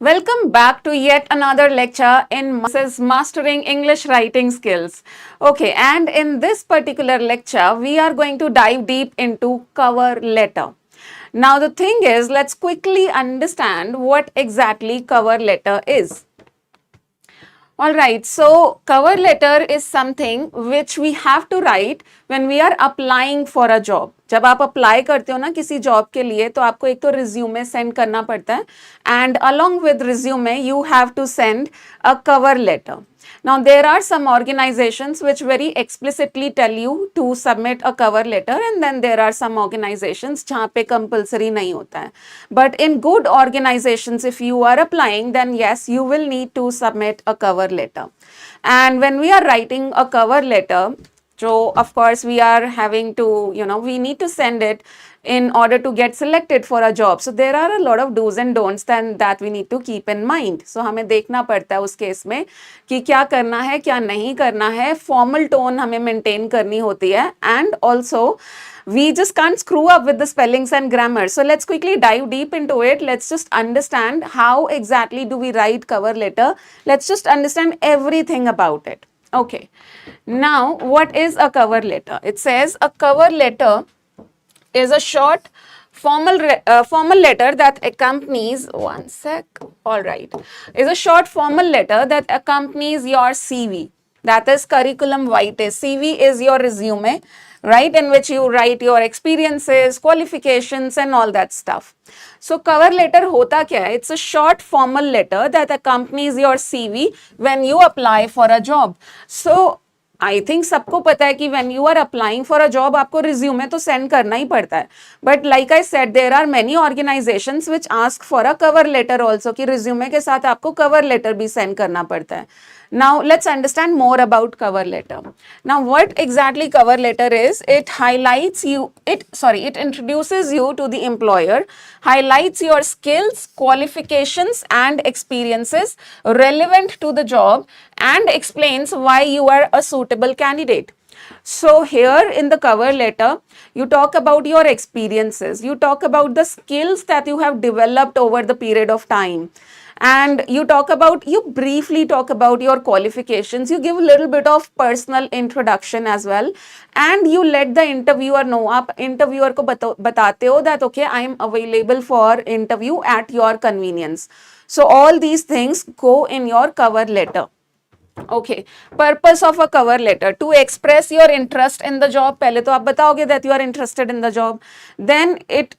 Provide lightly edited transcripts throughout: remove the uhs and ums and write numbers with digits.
Welcome back to yet another lecture in Mastering English Writing Skills. Okay, and in this particular lecture, we are going to dive deep into cover letter. Now, the thing is, let's quickly understand what exactly cover letter is. Alright, so cover letter is something which we have to write when we are applying for a job. जब आप apply करते हो ना किसी job के लिए तो आपको एक तो रिज्यूमे सेंड करना पड़ता है and along with resume you have to send a cover letter. Now there are some organizations which very explicitly tell you to submit a cover letter and then there are some organizations जहाँ पे compulsory नहीं होता है. But in good organizations if you are applying then yes you will need to submit a cover letter. And when we are writing a cover letter, so of course we are having to, we need to send it in order to get selected for a job. So there are a lot of do's and don'ts then that we need to keep in mind. So हमें देखना पड़ता है उस case में कि क्या करना है क्या नहीं करना है. फॉर्मल टोन हमें मेंटेन करनी होती है and also we just can't screw up with the spellings and grammar. So let's quickly dive deep into it. Let's just understand how exactly do we write cover letter. Let's just understand everything about it. Okay, now what is a cover letter? It says a cover letter is a short formal letter that accompanies, one sec, alright, is a short formal letter that accompanies your CV. That is curriculum vitae. CV is your resume, right, in which you write your experiences, qualifications and all that stuff. So cover letter hota kya hai? It's a short formal letter that accompanies your CV when you apply for a job. So I think सबको पता है कि when you are applying for a job आपको resume तो send करना ही पड़ता है. But like I said, there are many organizations which ask for a cover letter also कि resume के साथ आपको cover letter भी send करना पड़ता है. Now let's understand more about cover letter. Now what exactly cover letter is? It introduces you to the employer, highlights your skills, qualifications and experiences relevant to the job and explains why you are a suitable candidate. So here in the cover letter, you talk about your experiences, you talk about the skills that you have developed over the period of time. And you briefly talk about your qualifications, you give a little bit of personal introduction as well and you let the interviewer know. आप interviewer को बताते हो that okay I am available for interview at your convenience. So all these things go in your cover letter. Okay, purpose of a cover letter to express your interest in the job. पहले तो आप बताओगे that you are interested in the job. Then it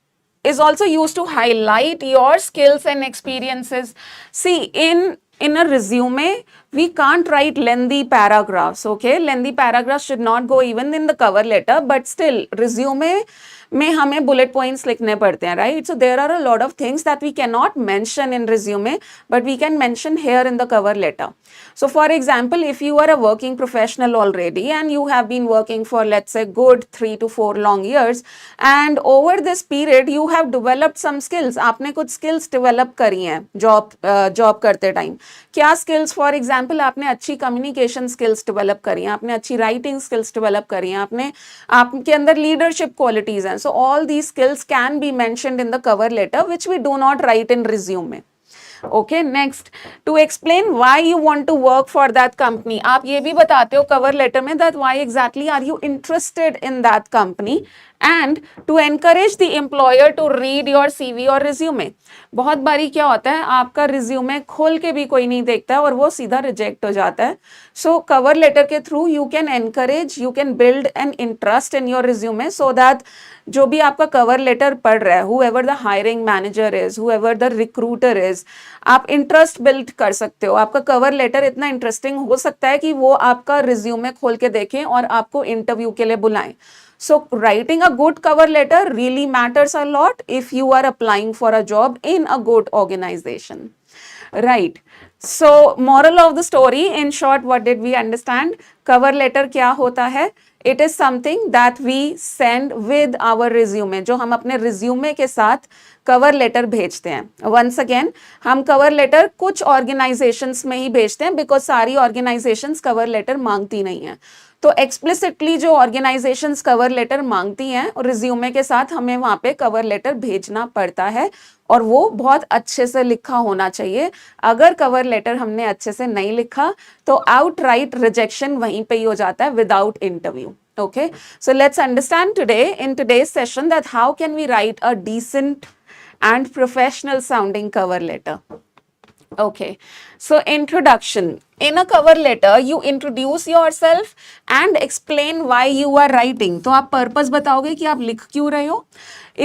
is also used to highlight your skills and experiences. See, in a resume, we can't write lengthy paragraphs, okay? Lengthy paragraphs should not go even in the cover letter, but still, resume में हमें bullet points लिखने पड़ते हैं, right? So there are a lot of things that we cannot mention in resume, but we can mention here in the cover letter. So for example, if you are a working professional already and you have been working for let's say good 3 to 4 long years and over this period you have developed some skills. आपने कुछ skills develop करी हैं job करते time. क्या skills? For example, आपने अच्छी communication skills develop करी हैं, आपने अच्छी writing skills develop करी हैं, आपके अंदर leadership qualities हैं. So all these skills can be mentioned in the cover letter which we do not write in resume. Okay, next, to explain why you want to work for that company. आप ये भी बताते हो cover letter में that why exactly are you interested in that company and to encourage the employer to read your CV or resume. बहुत बारी क्या होता है आपका resume खोल के भी कोई नहीं देखता है और वो सीधा reject हो जाता है. So cover letter के through you can encourage, you can build an interest in your resume so that जो भी आपका cover letter पढ़ रहा है, whoever the hiring manager is, whoever the recruiter is, आप interest build कर सकते हो. आपका cover letter इतना interesting हो सकता है कि वो आपका resume खोल के देखें और आपको interview के लिए बुलाएं. So writing a good cover letter really matters a lot if you are applying for a job in a good organization. Right. So moral of the story, in short, what did we understand? Cover letter क्या होता है? It is something that we send with our resume. जो हम अपने resume के साथ cover letter भेजते हैं. Once again, हम cover letter कुछ organizations में ही भेजते हैं because सारी organizations cover letter मांगती नहीं हैं. तो एक्सप्लिसिटली जो ऑर्गेनाइजेशंस कवर लेटर मांगती हैं और रिज्यूमे के साथ हमें वहाँ पे कवर लेटर भेजना पड़ता है और वो बहुत अच्छे से लिखा होना चाहिए। अगर कवर लेटर हमने अच्छे से नहीं लिखा तो आउटराइट रिजेक्शन वहीं पे ही हो जाता है without interview. Okay, so let's understand today in today's session that how can we write a decent and professional sounding cover letter. Okay, so introduction. In a cover letter, you introduce yourself and explain why you are writing. तो आप purpose बताओगे कि आप लिख क्यों रहे हो.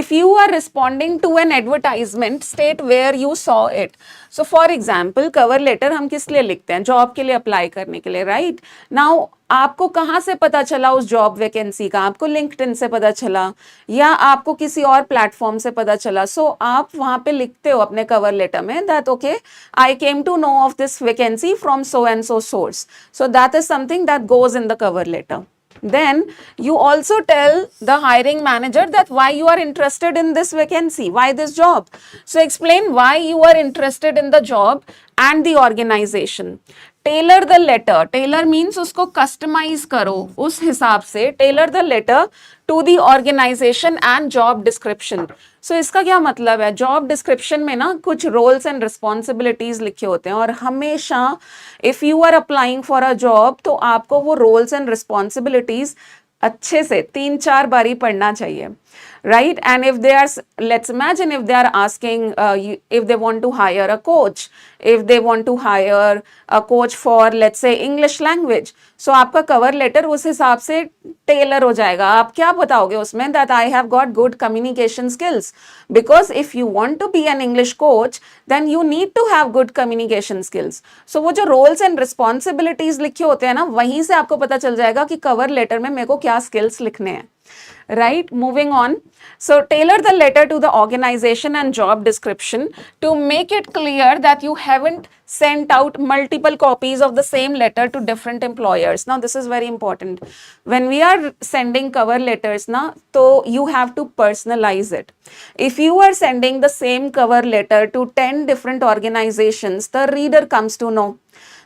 If you are responding to an advertisement, state where you saw it. So for example, cover letter हम किस लिए लिखते हैं? जॉब के लिए अप्लाई करने के लिए, right? Now आपको कहाँ से पता चला उस जॉब वैकेंसी का? आपको लिंक्डइन से पता चला या आपको किसी और प्लेटफॉर्म से पता चला? सो आप वहाँ पे लिखते हो अपने कवर लेटर में that okay, I came to know of this vacancy from so and so source. So that is something that goes in the cover letter. Then you also tell the hiring manager that why you are interested in this vacancy, why this job. So explain why you are interested in the job and the organization. Tailor the letter. Tailor means उसको customize करो उस हिसाब से. Tailor the letter to the organization and job description. So इसका क्या मतलब है? Job description में ना कुछ roles and responsibilities लिखे होते हैं और हमेशा if you are applying for a job तो आपको वो roles and responsibilities अच्छे से 3-4 बारी पढ़ना चाहिए, right? And if they are, let's imagine if they are asking, if they want to hire a coach, if they want to hire a coach for, let's say, English language, so आपका cover letter उस हिसाब से tailor हो जाएगा. आप क्या बताओगे उसमें? That I have got good communication skills, because if you want to be an English coach, then you need to have good communication skills. So वो जो roles and responsibilities लिखे होते हैं ना, वहीं से आपको पता चल जाएगा कि cover letter में मेरे को क्या skills लिखने हैं. Right, moving on. So tailor the letter to the organization and job description to make it clear that you haven't sent out multiple copies of the same letter to different employers. Now this is very important. When we are sending cover letters na, so you have to personalize it. If you are sending the same cover letter to 10 different organizations, the reader comes to know.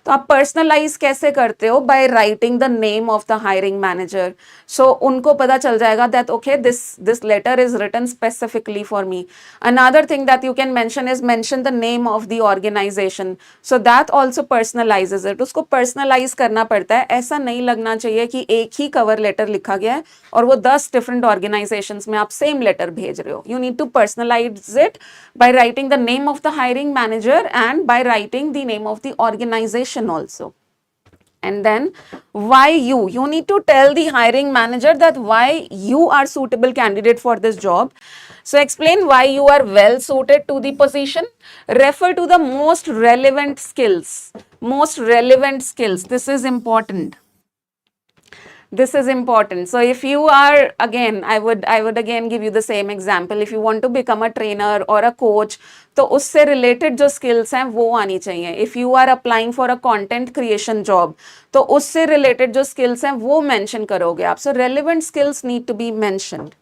तो आप personalise कैसे करते हो? By writing the name of the hiring manager. So उनको पता चल जाएगा that okay this letter is written specifically for me. Another thing that you can mention is mention the name of the organization. So that also personalizes it. उसको personalize करना पड़ता है. ऐसा नहीं लगना चाहिए कि एक ही कवर लेटर लिखा गया है और वो 10 डिफरेंट ऑर्गेनाइजेशंस में आप सेम लेटर भेज रहे हो. You need to personalize it by writing the name of the hiring manager and by writing the name of the organization also. And then why you need to tell the hiring manager that why you are suitable candidate for this job. So explain why you are well suited to the position. Refer to the most relevant skills. Most relevant skills. This is important. This is important. So if you are, again, I would again give you the same example. If you want to become a trainer or a coach, तो उससे related जो skills हैं वो आनी चाहिए. If you are applying for a content creation job, तो उससे related जो skills हैं वो mention करोगे आप. So relevant skills need to be mentioned.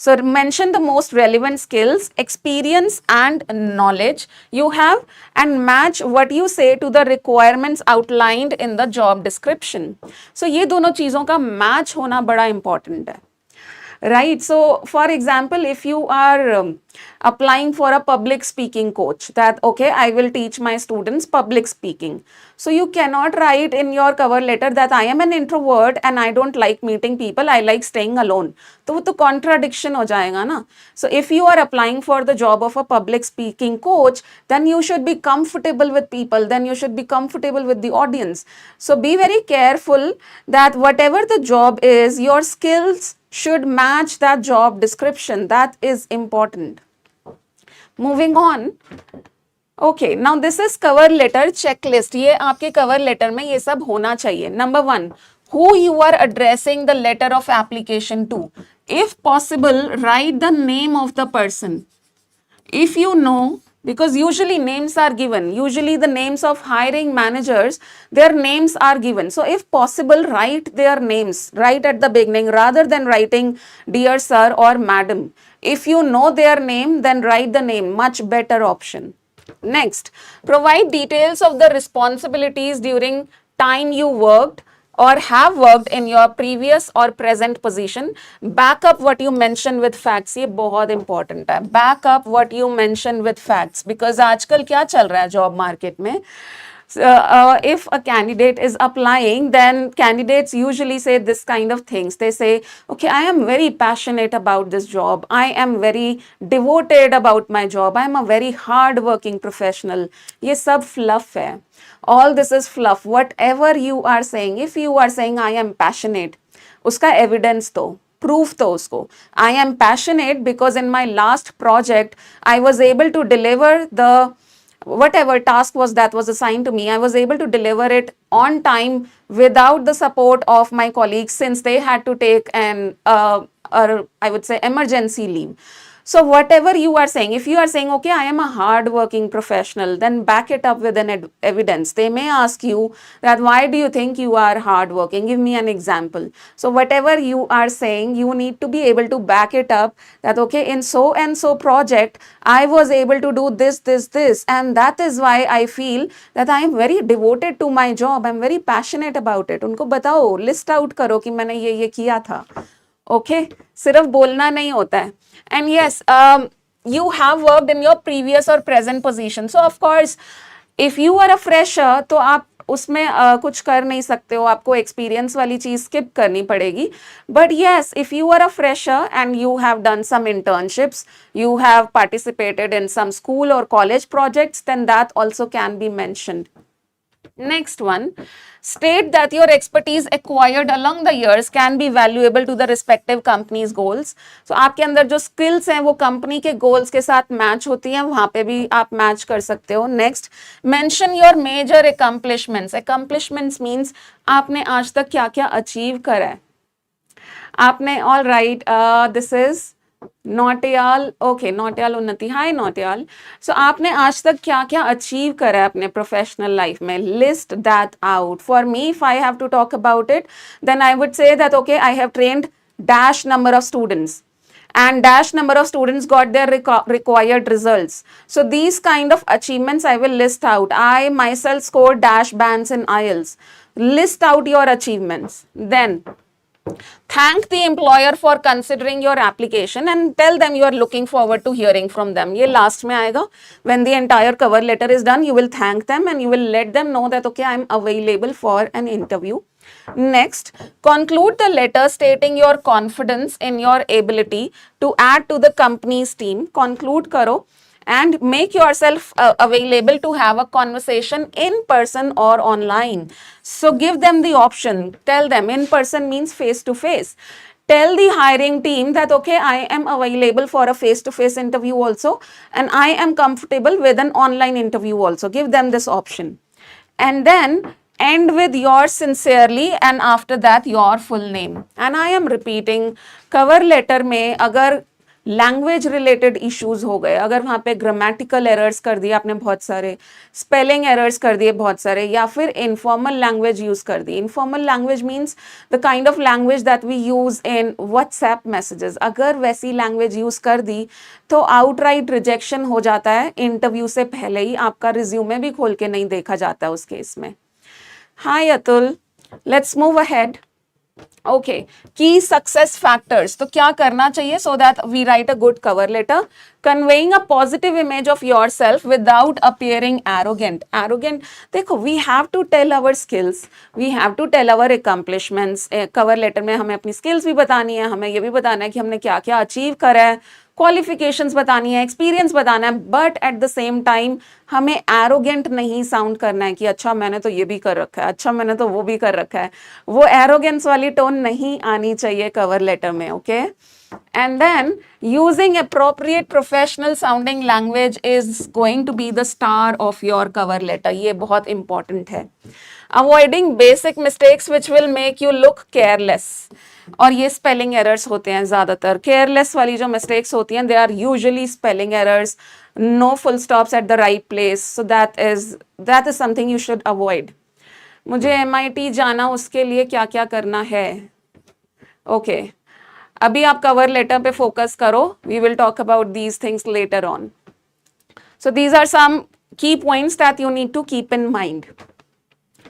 So mention the most relevant skills, experience and knowledge you have and match what you say to the requirements outlined in the job description. So ये दोनों चीज़ों का match होना बड़ा important है. Right, so for example, if you are applying for a public speaking coach, that okay, I will teach my students public speaking. So you cannot write in your cover letter that I am an introvert and I don't like meeting people, I like staying alone. तो वो तो contradiction हो जाएगा ना. So if you are applying for the job of a public speaking coach, then you should be comfortable with people, then you should be comfortable with the audience. So be very careful that whatever the job is, your skills should match that job description. That is important. Moving on. Okay, now this is cover letter checklist. ये आपके cover letter में ये सब होना चाहिए. Number 1, who you are addressing the letter of application to. If possible, write the name of the person. If you know, because usually names are given, usually the names of hiring managers, their names are given. So if possible, write their names right at the beginning rather than writing dear sir or madam. If you know their name, then write the name, much better option. Next, provide details of the responsibilities during time you worked or have worked in your previous or present position. Back up what you mention with facts. ये बहुत important है. Back up what you mention with facts, because आजकल क्या चल रहा है job market में? If a candidate is applying, then candidates usually say this kind of things. They say, okay, I am very passionate about this job. I am very devoted about my job. I am a very hard working professional. ये सब fluff है. All this is fluff. Whatever you are saying, if you are saying I am passionate, उसका evidence दो, proof तो उसको. I am passionate because in my last project, I was able to deliver the whatever task was assigned to me. I was able to deliver it on time without the support of my colleagues, since they had to take an I would say emergency leave. So whatever you are saying, if you are saying, okay, I am a hard-working professional, then back it up with an evidence. They may ask you that, why do you think you are hard-working? Give me an example. So whatever you are saying, you need to be able to back it up that, okay, in so and so project, I was able to do this, this, this, and that is why I feel that I am very devoted to my job. I am very passionate about it. उनको बताओ, list out करो कि मैंने ये किया था. Okay, सिर्फ बोलना नहीं होता है. And yes, you have worked in your previous or present position. So of course, if you are a fresher, तो आप उसमें कुछ कर नहीं सकते हो, आपको experience वाली चीज skip करनी पड़ेगी. But yes, if you are a fresher and you have done some internships, you have participated in some school or college projects, then that also can be mentioned. Next one, state that your expertise acquired along the years can be valuable to the respective company's goals. So आपके अंदर जो skills हैं वो company के goals के साथ match होती हैं, वहाँ पे भी आप match कर सकते हो. Next, mention your major accomplishments. Accomplishments means आपने आज तक क्या क्या achieve करा है. आपने all right, this is Nautiyal. Okay, Nautiyal उन्नति. हाय नौटियाल. सो आपने आज तक क्या क्या अचीव करा है अपने प्रोफेशनल लाइफ में? List that out. For me, if I have to talk about it, then I would say that okay, I have trained dash number of students and dash number of students got their required results. So these kind of achievements I will list out. I myself scored dash bands in IELTS. List out your achievements. Then thank the employer for considering your application and tell them you are looking forward to hearing from them. ये last में आएगा. When the entire cover letter is done, you will thank them and you will let them know that okay, I am available for an interview. Next, conclude the letter stating your confidence in your ability to add to the company's team. Conclude करो and make yourself available to have a conversation in person or online. So give them the option. Tell them in person means face to face. Tell the hiring team that okay, I am available for a face to face interview also, and I am comfortable with an online interview also. Give them this option. And then end with yours sincerely and after that your full name. And I am repeating, cover letter में अगर language related issues हो गए, अगर वहाँ पे grammatical errors कर दिए आपने बहुत सारे, स्पेलिंग एरर्स कर दिए बहुत सारे, या फिर इनफॉर्मल लैंग्वेज यूज कर दी. Informal language means the kind of language that we use in WhatsApp messages. अगर वैसी लैंग्वेज यूज कर दी तो आउटराइट रिजेक्शन हो जाता है. इंटरव्यू से पहले ही आपका रिज्यूमे भी खोल के नहीं देखा जाता उस केस में. Hi Atul, let's move ahead. Okay, key success factors. तो क्या करना चाहिए so that we write a good cover letter? Conveying a positive image of your self without appearing arrogant. Arrogant, देखो, we have to tell our skills, we have to tell our accomplishments. Cover letter में हमें अपनी skills भी बतानी है, हमें ये भी बताना है कि हमने क्या क्या अचीव करा है, क्वालिफिकेशंस बतानी है, एक्सपीरियंस बताना है, but at the same time हमें एरोगेंट नहीं साउंड करना है कि अच्छा मैंने तो ये भी कर रखा है, अच्छा मैंने तो वो भी कर रखा है. वो एरोगेंस वाली टोन नहीं आनी चाहिए कवर लेटर में. Okay, and then using appropriate professional sounding language is going to be the star of your cover letter. ये बहुत important है. Avoiding basic mistakes which will make you look careless. और ये spelling errors होते हैं ज़्यादातर. Careless वाली जो मिस्टेक्स होती हैं, they are usually spelling errors, no full stops at the right place. So that is something you should avoid. मुझे MIT जाना, उसके लिए क्या क्या करना है? ओके, अभी आप कवर लेटर पे फोकस करो. We will talk about these things later on. So these are some key points that you need to keep in mind.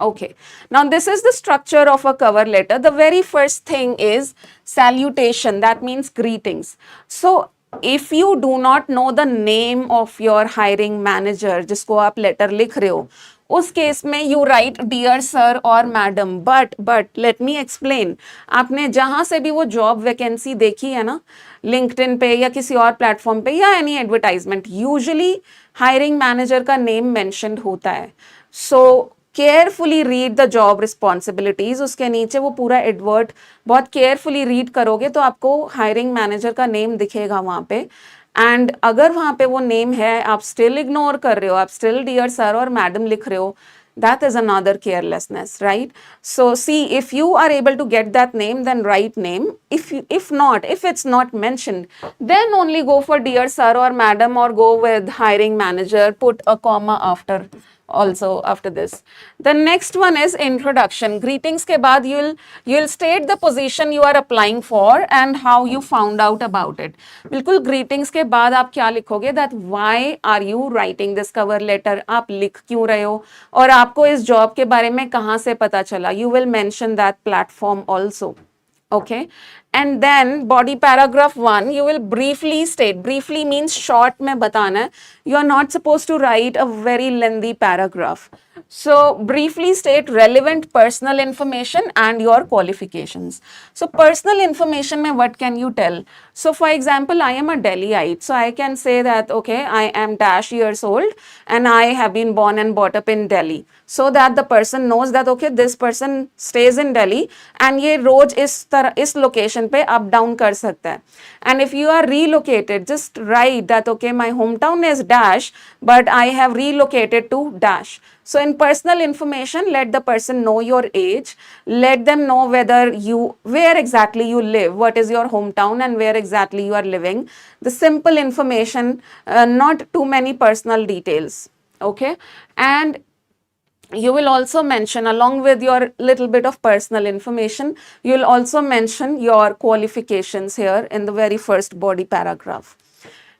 Okay, now this is the structure of a cover letter. The very first thing is salutation, that means greetings. So if you do not know the name of your hiring manager जिसको आप letter लिख रहे हो, उस case में you write dear sir और madam. But let me explain. आपने जहां से भी वो जॉब वैकेंसी देखी है ना, लिंक्डइन पे या किसी और प्लेटफॉर्म पे या any advertisement, usually hiring manager का नेम मेंशन्ड होता है. सो carefully read the job responsibilities. उसके नीचे वो पूरा एडवर्ट बहुत केयरफुली रीड करोगे तो आपको हायरिंग मैनेजर का नेम दिखेगा वहां पे. एंड अगर वहां पे वो नेम है, आप स्टिल इग्नोर कर रहे हो, आप स्टिल डियर सर और मैडम लिख रहे हो, that is another carelessness, right? So see, if you are able to get that name, then write name. If not, if it's not mentioned, then only go for dear sir or madam, or go with hiring manager, put a comma after also after this. The next one is introduction. Greetings के बाद you'll state the position you are applying for and how you found out about it. बिल्कुल greetings के बाद आप क्या लिखोगे, that why are you writing this cover letter, आप लिख क्यों रहे हो और आपको इस जॉब के बारे में कहाँ से पता चला. You will mention that platform also. Okay, and then body paragraph 1, you will briefly state. Briefly means short में बताना है. You are not supposed to write a very lengthy paragraph. So briefly state relevant personal information and your qualifications. So personal information में what can you tell? So for example, I am a Delhiite, so I can say that okay, I am dash years old and I have been born and brought up in Delhi, so that the person knows that okay, this person stays in Delhi and ये रोज इस location पे up down कर सकता है. And if you are relocated, just write that okay, my hometown is dash but I have relocated to dash. So in personal information, let the person know your age, let them know where exactly you live, what is your hometown and where exactly you are living. The simple information, not too many personal details. Okay, and you will also mention, along with your little bit of personal information, you will also mention your qualifications here in the very first body paragraph.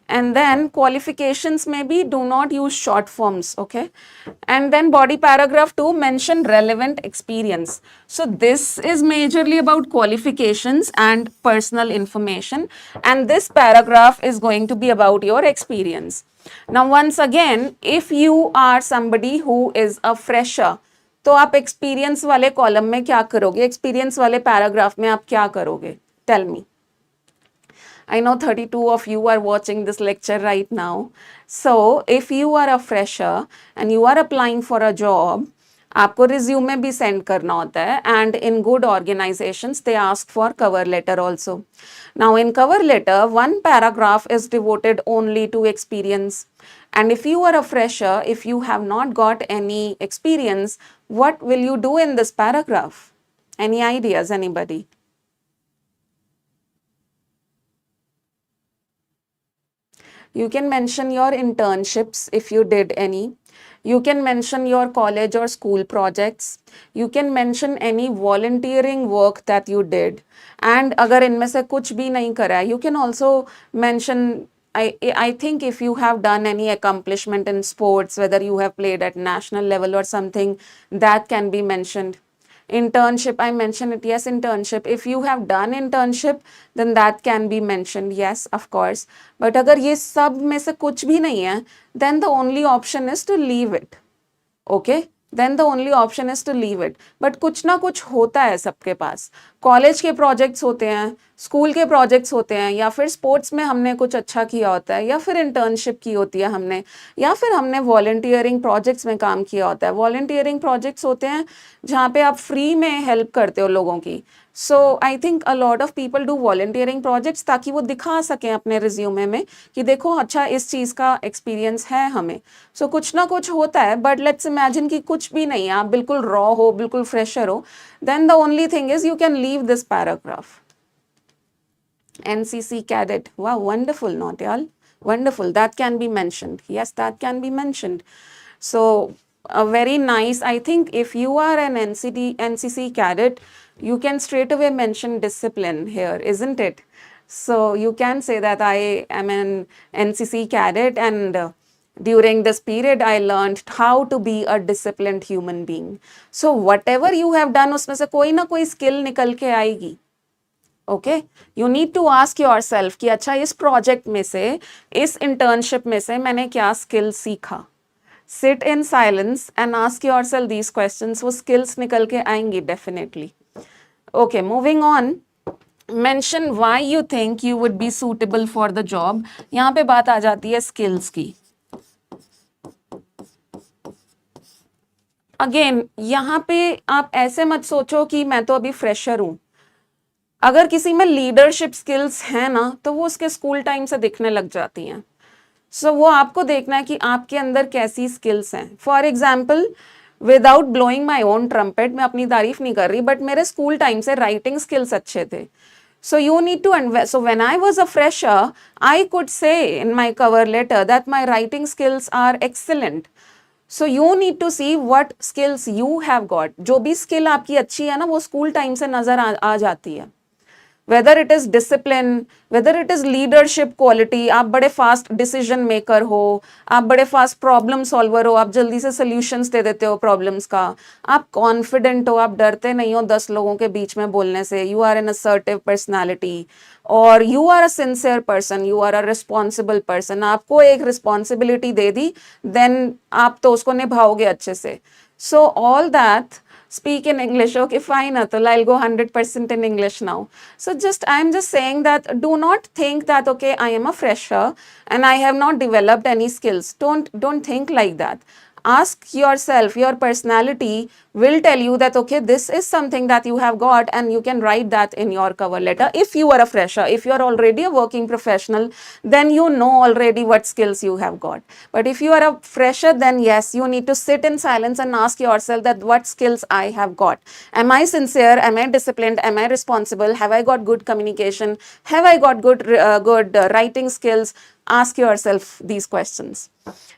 And then qualifications, maybe do not use short forms, okay? And then body paragraph 2, mention relevant experience. So this is majorly about qualifications and personal information, and this paragraph is going to be about your experience. Now once again, if you are somebody who is a fresher, तो आप experience वाले column में क्या करोगे, experience वाले paragraph में आप क्या करोगे? Tell me. I know 32 of you are watching this lecture right now. So if you are a fresher and you are applying for a job, आपको resume भी send करना होता है, and in good organizations they ask for cover letter also. Now in cover letter, one paragraph is devoted only to experience. And if you are a fresher, if you have not got any experience, what will you do in this paragraph? Any ideas, anybody? You can mention your internships if you did any. You can mention your college or school projects. You can mention any volunteering work that you did. And अगर इनमें से कुछ भी नहीं करा है, you can also mention, I think if you have done any accomplishment in sports, whether you have played at national level or something, that can be mentioned. Internship, I mentioned it, yes, internship. If you have done internship, then that can be mentioned, yes, of course. But अगर ये सब में से कुछ भी नहीं है, then the only option is to leave it. Okay? Then the only option is to leave it. But कुछ ना कुछ होता है सबके पास. कॉलेज के प्रोजेक्ट्स होते हैं, स्कूल के प्रोजेक्ट्स होते हैं, या फिर स्पोर्ट्स में हमने कुछ अच्छा किया होता है, या फिर इंटर्नशिप की होती है हमने, या फिर हमने वॉलंटियरिंग प्रोजेक्ट्स में काम किया होता है. वॉलंटियरिंग प्रोजेक्ट्स होते हैं जहाँ पे आप फ्री में हेल्प करते हो लोगों की. So I think a lot of people do volunteering projects ताकि वो दिखा सकें अपने रिज्यूमे में कि देखो अच्छा इस चीज़ का एक्सपीरियंस है हमें. सो कुछ ना कुछ होता है, बट लेट्स इमेजिन कि कुछ भी नहीं है, आप बिल्कुल रॉ हो, बिल्कुल फ्रेशर हो, then the only thing is you can leave this paragraph. NCC cadet, wow, wonderful, not y'all, wonderful, that can be mentioned, yes, that can be mentioned. So very nice. I think if you are an NCC cadet, you can straight away mention discipline here, isn't it? So you can say that I am an NCC cadet and During this period, I learned how to be a disciplined human being. So whatever you have done, उसमें से कोई ना कोई skill निकल के आएगी. Okay, you need to ask yourself कि अच्छा इस प्रोजेक्ट में से, इस इंटर्नशिप में से मैंने क्या स्किल सीखा. Sit in silence and ask your self these questions. वो स्किल्स निकल के आएंगी definitely. Okay, moving on. Mention why you think you would be suitable for the job. यहाँ पे बात आ जाती है स्किल्स की. अगेन यहाँ पे आप ऐसे मत सोचो कि मैं तो अभी फ्रेशर हूं. अगर किसी में लीडरशिप स्किल्स है ना, तो वो उसके स्कूल टाइम से दिखने लग जाती हैं. सो वो आपको देखना है कि आपके अंदर कैसी स्किल्स हैं. For example, without blowing my own trumpet, मैं अपनी तारीफ नहीं कर रही, बट मेरे स्कूल टाइम से राइटिंग स्किल्स अच्छे थे. So you need to invest. So when I was a fresher, I could say in my cover letter that my writing skills are excellent. So you need to see what skills you have got. जो भी skill आपकी अच्छी है ना, वो school time से नजर आ जाती है. Whether it is discipline, whether it is leadership quality, आप बड़े fast decision maker हो, आप बड़े fast problem solver हो, आप जल्दी से solutions दे देते हो problems का, आप confident हो, आप डरते नहीं हो 10 लोगों के बीच में बोलने से, you are an assertive personality, और you are a sincere person, you are a responsible person. आपको एक responsibility दे दी, then आप तो उसको निभाओगे अच्छे से. So all that, speak in English. Okay, fine, Atul, I'll go 100% in English now. So I'm just saying that do not think that, okay, I am a fresher and I have not developed any skills. Don't think like that. Ask yourself, your personality will tell you that, okay, this is something that you have got, and you can write that in your cover letter. If you are a fresher, if you are already a working professional, then you know already what skills you have got. But if you are a fresher, then yes, you need to sit in silence and ask yourself that what skills I have got. Am I sincere? Am I disciplined? Am I responsible? Have I got good communication? Have I got good writing skills? Ask yourself these questions.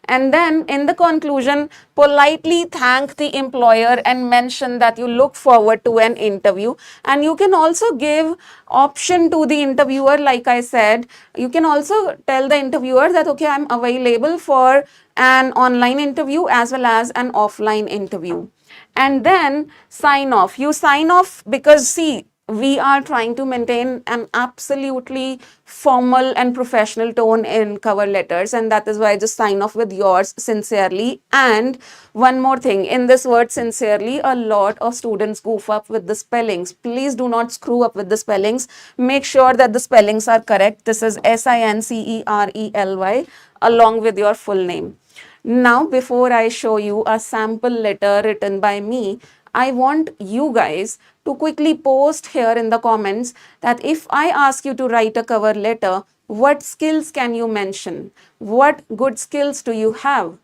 And then in the conclusion, politely thank the employer and mention that you look forward to an interview. And you can also give option to the interviewer. Like I said, you can also tell the interviewer that, okay, I'm available for an online interview as well as an offline interview. And then sign off. You sign off because, see, we are trying to maintain an absolutely formal and professional tone in cover letters, and that is why I just sign off with yours sincerely. And one more thing, in this word sincerely, a lot of students goof up with the spellings. Please do not screw up with the spellings. Make sure that the spellings are correct. This is SINCERELY along with your full name. Now, before I show you a sample letter written by me, I want you guys to quickly post here in the comments that if I ask you to write a cover letter, what skills can you mention? What good skills do you have?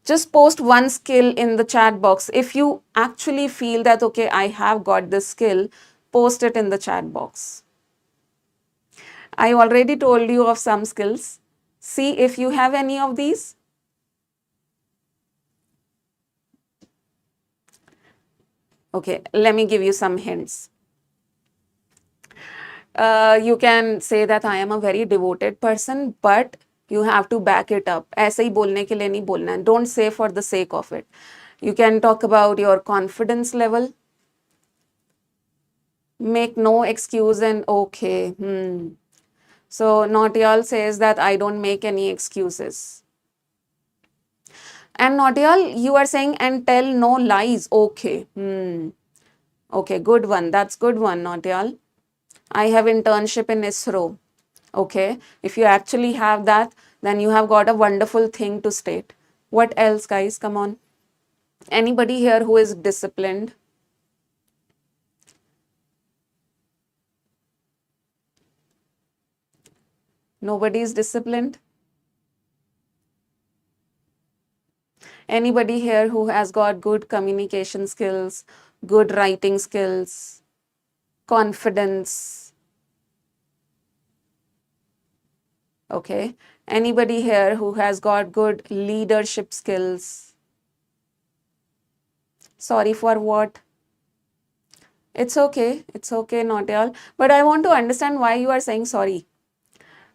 Just post one skill in the chat box. If you actually feel that, okay, I have got this skill, post it in the chat box. I already told you of some skills. See if you have any of these. Okay, let me give you some hints. You can say that I am a very devoted person, but you have to back it up. ऐसे ही बोलने के लिए नहीं बोलना है. Don't say for the sake of it. You can talk about your confidence level. Make no excuse and okay. So Nautiyal says that I don't make any excuses. And Nautiyal, you are saying and tell no lies. Okay. Okay, good one. That's good one, Nautiyal. I have internship in ISRO. Okay, if you actually have that, then you have got a wonderful thing to state. What else, guys? Come on. Anybody here who is disciplined? Nobody is disciplined? Anybody here who has got good communication skills, good writing skills, confidence? Okay. Anybody here who has got good leadership skills? Sorry for what? It's okay. It's okay, not all. But I want to understand why you are saying sorry.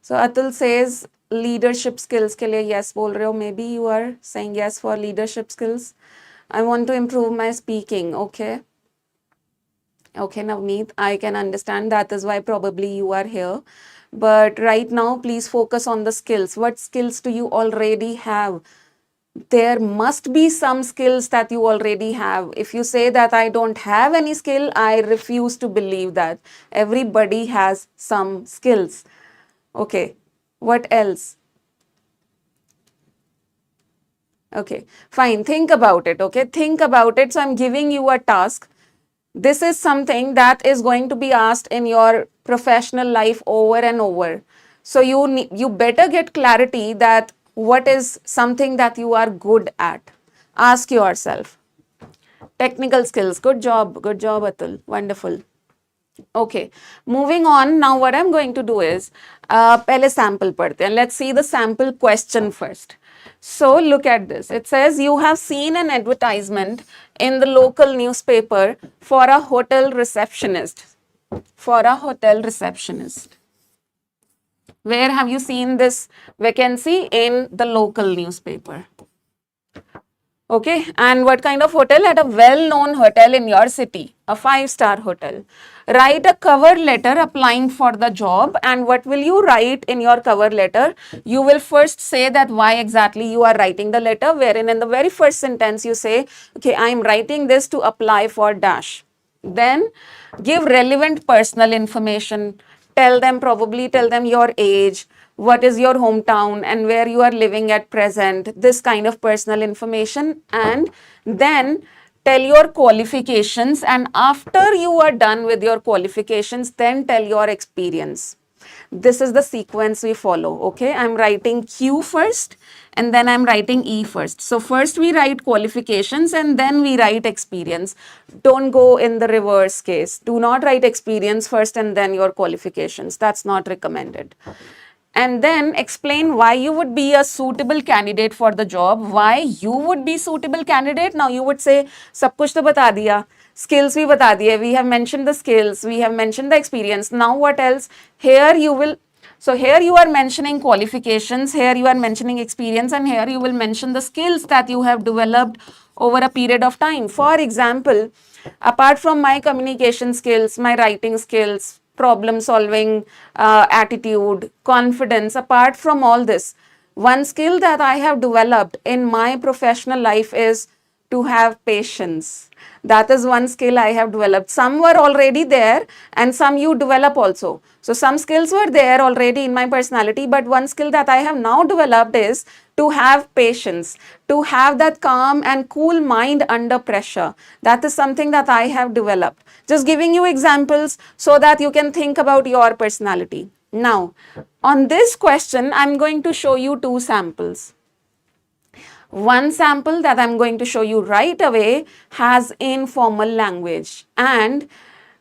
So Atul says, leadership skills के लिए yes बोल रहे हो, maybe you are saying yes for leadership skills. I want to improve my speaking. Okay. Okay, Navneet, I can understand. That is why probably you are here. But right now, please focus on the skills. What skills do you already have? There must be some skills that you already have. If you say that I don't have any skill, I refuse to believe that. Everybody has some skills. Okay, what else? Okay, fine. Think about it. Okay, think about it. So I'm giving you a task. This is something that is going to be asked in your professional life over and over. So you better get clarity that what is something that you are good at. Ask yourself. Technical skills. Good job. Good job, Atul. Wonderful. Okay, moving on. Now what I'm going to do is, पहले sample पढ़ते हैं. Let's see the sample question first. So look at this. It says you have seen an advertisement in the local newspaper for a hotel receptionist. For a hotel receptionist. Where have you seen this vacancy? In the local newspaper. Okay, and what kind of hotel? At a well-known hotel in your city, a 5-star hotel. Write a cover letter applying for the job. And what will you write in your cover letter? You will first say that why exactly you are writing the letter, wherein in the very first sentence you say, okay, I am writing this to apply for dash. Then give relevant personal information. Probably tell them your age, what is your hometown and where you are living at present, this kind of personal information. And then tell your qualifications, and after you are done with your qualifications, then tell your experience. This is the sequence we follow. Okay, I'm writing Q first and then I'm writing E first. So first we write qualifications and then we write experience. Don't go in the reverse case. Do not write experience first and then your qualifications. That's not recommended. And then explain why you would be a suitable candidate for the job. Why you would be suitable candidate. Now you would say, सब कुछ तो बता दिया, skills भी बता दिए. We have mentioned the skills, we have mentioned the experience. Now what else? Here you will, so here you are mentioning qualifications, here you are mentioning experience, and here you will mention the skills that you have developed over a period of time. For example, apart from my communication skills, my writing skills, problem solving attitude, confidence, apart from all this, one skill that I have developed in my professional life is to have patience. That is one skill I have developed. Some were already there and some you develop also. So some skills were there already in my personality, but one skill that I have now developed is to have patience, to have that calm and cool mind under pressure. That is something that I have developed. Just giving you examples so that you can think about your personality. Now, on this question, I'm going to show you two samples. One sample that I'm going to show you right away has informal language, and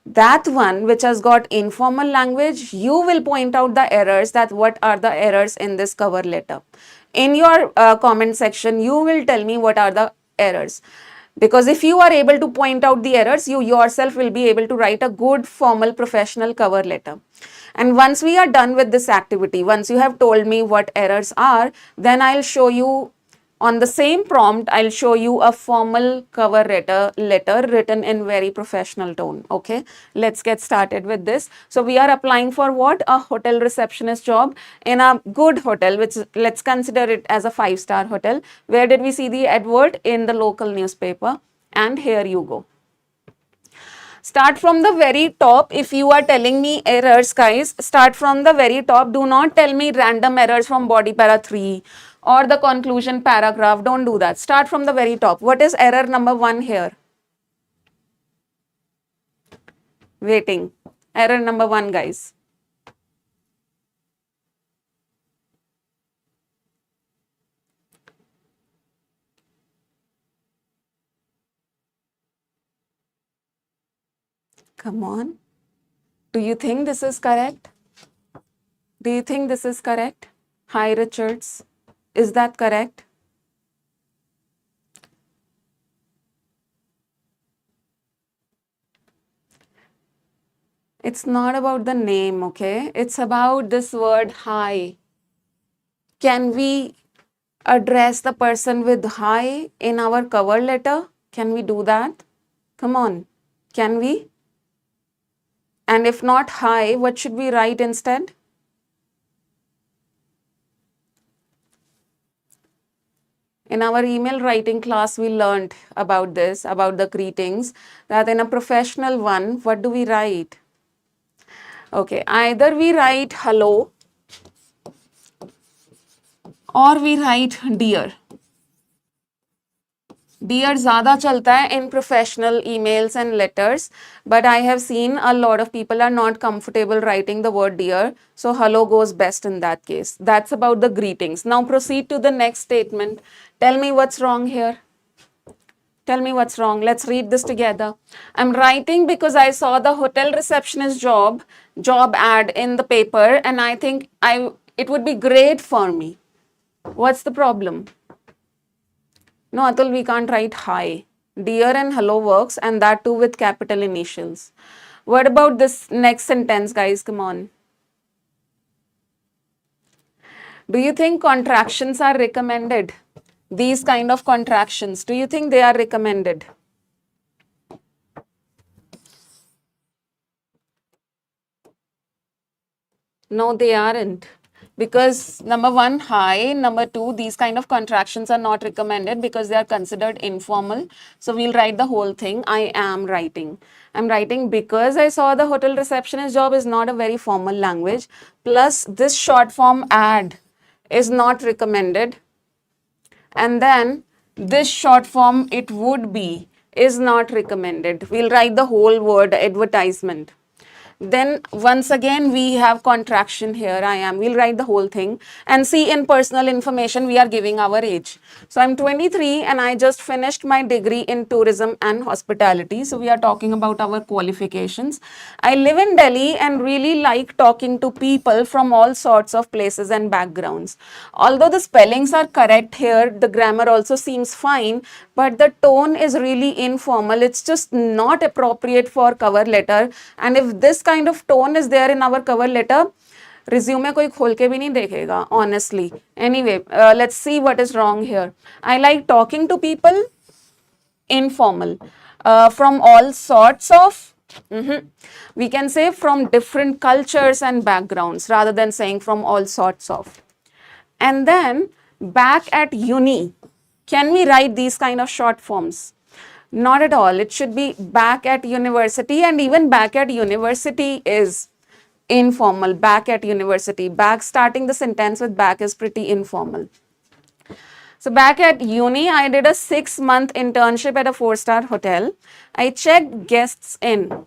that one which has got informal language, you will point out the errors, that what are the errors in this cover letter. In your comment section, you will tell me what are the errors. Because if you are able to point out the errors, you yourself will be able to write a good formal professional cover letter. And once we are done with this activity, once you have told me what errors are, then I'll show you on the same prompt, I'll show you a formal cover letter written in very professional tone. Okay, let's get started with this. So we are applying for what? A hotel receptionist job in a good hotel, which let's consider it as a 5-star hotel. Where did we see the advert? In the local newspaper. And here you go. Start from the very top. If you are telling me errors, guys, start from the very top. Do not tell me random errors from body para 3 or the conclusion paragraph. Don't do that. Start from the very top. What is error number 1 here? Waiting. Error number 1, guys. Come on. Do you think this is correct? Do you think this is correct? Hi, Richards. Is that correct? It's not about the name, okay? It's about this word hi. Can we address the person with hi in our cover letter? Can we do that? Come on, can we? And if not hi, what should we write instead? In our email writing class, we learned about this, about the greetings, that in a professional one, what do we write? Okay, either we write hello or we write dear. Dear ज़्यादा चलता है in professional emails and letters, but I have seen a lot of people are not comfortable writing the word dear, so hello goes best in that case. That's about the greetings. Now proceed to the next statement. Tell me what's wrong here. Tell me what's wrong. Let's read this together. I'm writing because I saw the hotel receptionist job ad in the paper, and I think it would be great for me. What's the problem? No, Atul, we can't write hi. Dear and hello works, and that too with capital initials. What about this next sentence, guys? Come on. Do you think contractions are recommended? These kind of contractions, do you think they are recommended? No, they aren't. Because number one, hi. Number two, these kind of contractions are not recommended because they are considered informal. So we'll write the whole thing. I am writing. I'm writing because I saw the hotel receptionist job is not a very formal language. Plus, this short form ad is not recommended. And then this short form it would be is not recommended. We'll write the whole word advertisement. Then once again we have contraction here. I am. We'll write the whole thing and see in personal information we are giving our age. So I'm 23 and I just finished my degree in tourism and hospitality. So we are talking about our qualifications. I live in Delhi and really like talking to people from all sorts of places and backgrounds. Although the spellings are correct here, the grammar also seems fine, but the tone is really informal. It's just not appropriate for cover letter. And if this kind of tone is there in our cover letter, resume कोई खोल के भी नहीं देखेगा, honestly. Anyway, let's see what is wrong here. I like talking to people, informal, from all sorts of, we can say from different cultures and backgrounds rather than saying from all sorts of. And then back at uni, can we write these kind of short forms? Not at all. It should be back at university, and even back at university is informal. Back at university. Back, starting the sentence with back is pretty informal. So back at uni, I did a 6-month internship at a 4-star hotel. I checked guests in.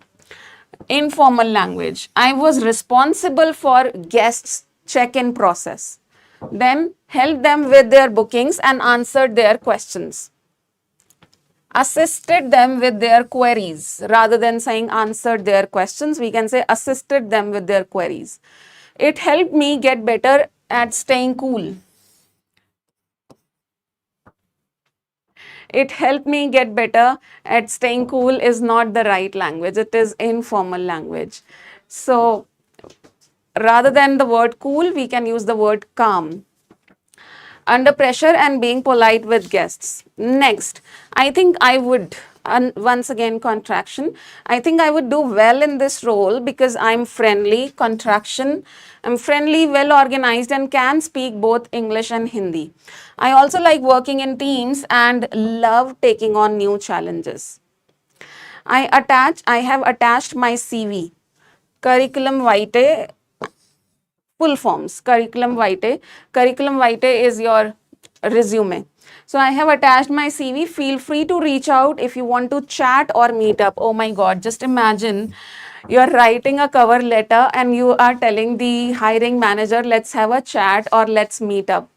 Informal language. I was responsible for guests check-in process. Then helped them with their bookings and answered their questions. Assisted them with their queries. Rather than saying answered their questions, we can say assisted them with their queries. It helped me get better at staying cool. It helped me get better at staying cool is not the right language. It is informal language. So rather than the word cool, we can use the word calm. Under pressure and being polite with guests. Next, I think I would, once again contraction, I think I would do well in this role because I'm friendly, contraction, I'm friendly, well organized and can speak both English and Hindi. I also like working in teams and love taking on new challenges. I have attached my CV, curriculum vitae, full forms, curriculum vitae. Curriculum vitae is your resume. So I have attached my CV. Feel free to reach out if you want to chat or meet up. Oh my God, just imagine you're writing a cover letter and you are telling the hiring manager, let's have a chat or let's meet up.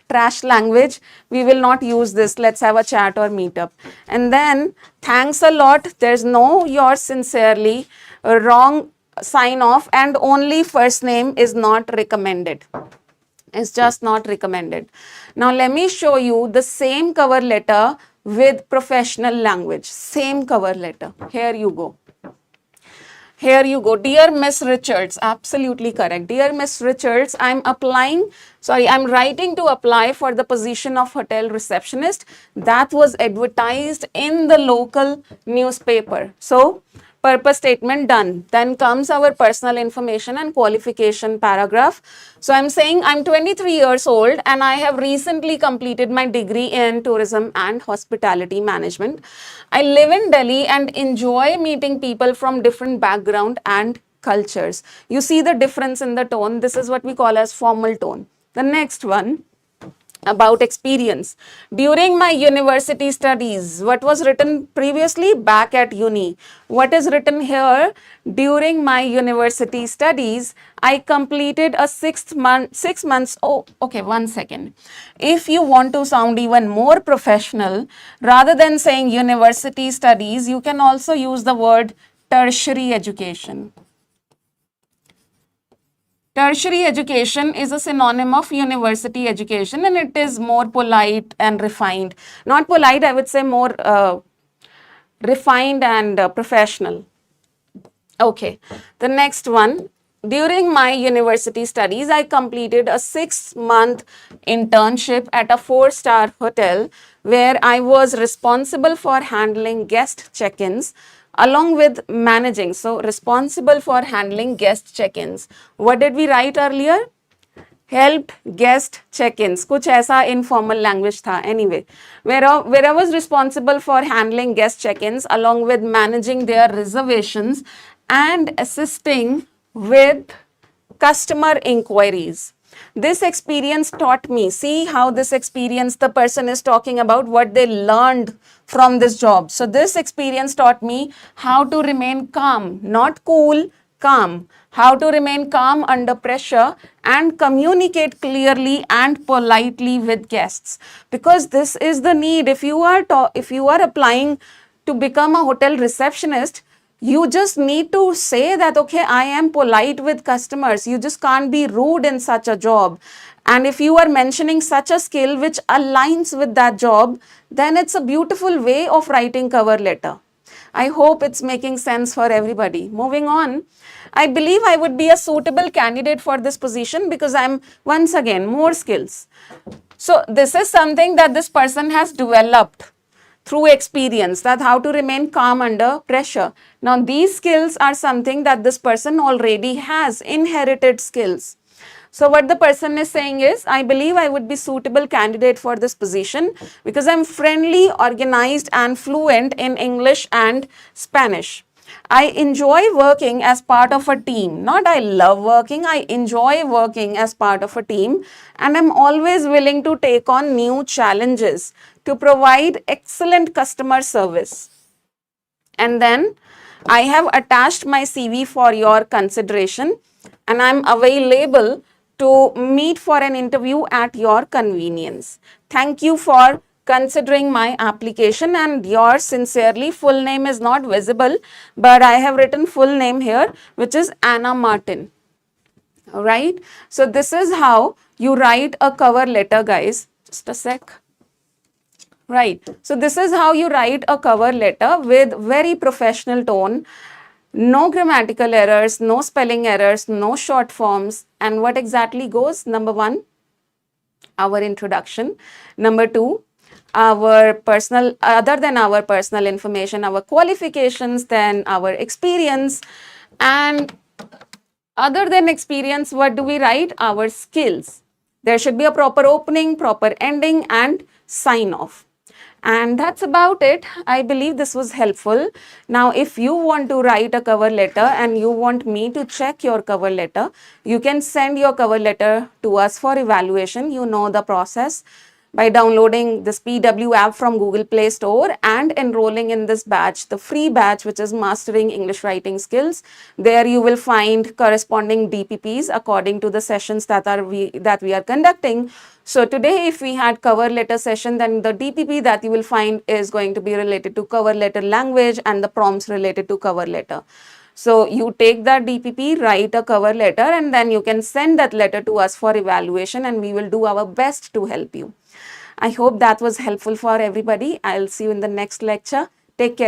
Trash language, we will not use this. Let's have a chat or meet up. And then thanks a lot. There's no yours sincerely, wrong sign off, and only first name is not recommended. It's just not recommended. Now let me show you the same cover letter with professional language. Same cover letter. Here you go. Here you go. Dear Miss Richards, absolutely correct. Dear Miss Richards, I'm writing to apply for the position of hotel receptionist that was advertised in the local newspaper. So, purpose statement done. Then comes our personal information and qualification paragraph. So I'm saying I'm 23 years old and I have recently completed my degree in tourism and hospitality management. I live in Delhi and enjoy meeting people from different background and cultures. You see the difference in the tone. This is what we call as formal tone. The next one, about experience. During my university studies, what was written previously? Back at uni. What is written here? During my university studies, I completed a 6 months. Oh, okay, 1 second. If you want to sound even more professional, rather than saying university studies, you can also use the word tertiary education. Tertiary education is a synonym of university education and it is more polite and refined. Not polite, I would say more refined and professional. Okay, the next one. During my university studies, I completed a 6-month internship at a 4-star hotel where I was responsible for handling guest check-ins along with managing. So, responsible for handling guest check-ins. What did we write earlier? Helped guest check-ins. कुछ ऐसा informal language था. Anyway, where I was responsible for handling guest check-ins along with managing their reservations and assisting with customer inquiries. This experience taught me, see how this experience the person is talking about what they learned from this job. So this experience taught me how to remain calm, not cool, calm. How to remain calm under pressure and communicate clearly and politely with guests. Because this is the need. If you are applying to become a hotel receptionist, you just need to say that, okay, I am polite with customers. You just can't be rude in such a job. And if you are mentioning such a skill which aligns with that job, then it's a beautiful way of writing cover letter. I hope it's making sense for everybody. Moving on, I believe I would be a suitable candidate for this position because I'm, once again, more skills. So this is something that this person has developed through experience, that how to remain calm under pressure. Now, these skills are something that this person already has, inherited skills. So what the person is saying is, I believe I would be suitable candidate for this position because I'm friendly, organized and fluent in English and Spanish. I enjoy working as part of a team. Not I love working, I enjoy working as part of a team and I'm always willing to take on new challenges to provide excellent customer service. And then I have attached my CV for your consideration and I'm available to meet for an interview at your convenience. Thank you for considering my application and yours sincerely. Full name is not visible, but I have written full name here, which is Anna Martin. All right. So this is how you write a cover letter, guys. Just a sec. Right. So this is how you write a cover letter with very professional tone. No grammatical errors, no spelling errors, no short forms. And what exactly goes? Number 1, our introduction. Number 2, our personal, other than our personal information, our qualifications, then our experience. And other than experience, what do we write? Our skills. There should be a proper opening, proper ending, and sign off. And that's about it. I believe this was helpful. Now, if you want to write a cover letter and you want me to check your cover letter, you can send your cover letter to us for evaluation. You know the process by downloading this PW app from Google Play Store and enrolling in this batch, the free batch, which is Mastering English Writing Skills. There you will find corresponding DPPs according to the sessions that we are conducting. So today, if we had cover letter session, then the DPP that you will find is going to be related to cover letter language and the prompts related to cover letter. So you take that DPP, write a cover letter, and then you can send that letter to us for evaluation and we will do our best to help you. I hope that was helpful for everybody. I'll see you in the next lecture. Take care.